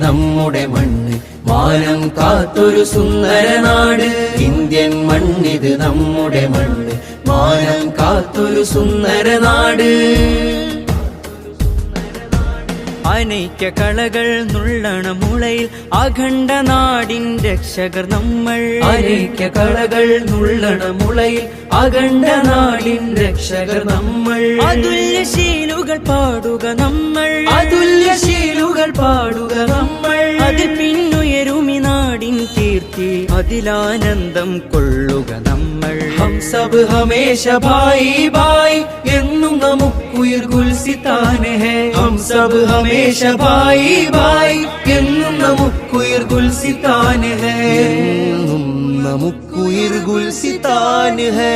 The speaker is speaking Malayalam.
നമ്മുടെ മണ്ണ്, മാനം കാത്തൊരു സുന്ദര നാട്. ഇന്ത്യൻ മണ്ണിത് നമ്മുടെ മണ്ണ്, മാനം കാത്തൊരു സുന്ദര നാട്. അനൈക്യ കളകൾ നുള്ളണ മുളയിൽ അഖണ്ഡ നാടിൻ രക്ഷകർ നമ്മൾ. അനൈക്യ കളകൾ നുള്ളണ മുളയിൽ അഖണ്ഡ നാടിൻ രക്ഷകർ നമ്മൾ. അതുല്യശീലുകൾ പാടുക നമ്മൾ, അതുല്യശീലുകൾ പാടുക നമ്മൾ. അതിൽ പിന്നുയരുമി നാടിൻ കീർത്തി, അതിലാനന്ദം കൊള്ളുക നമ്മൾ. ഹം സബ് ഹമേശ ഭായി ഭായി എന്നും നമുക്കുയിർ ഗുൽസിതാനെ ഹേ. ഹം സബ് ഹമേശ ഭായി ഭായി എന്നും നമുക്കുയിർ ഗുൽസിതാനെ ഹേ. എന്നും നമുക്കുയിർ ഗുൽസിതാൻ ഹേ.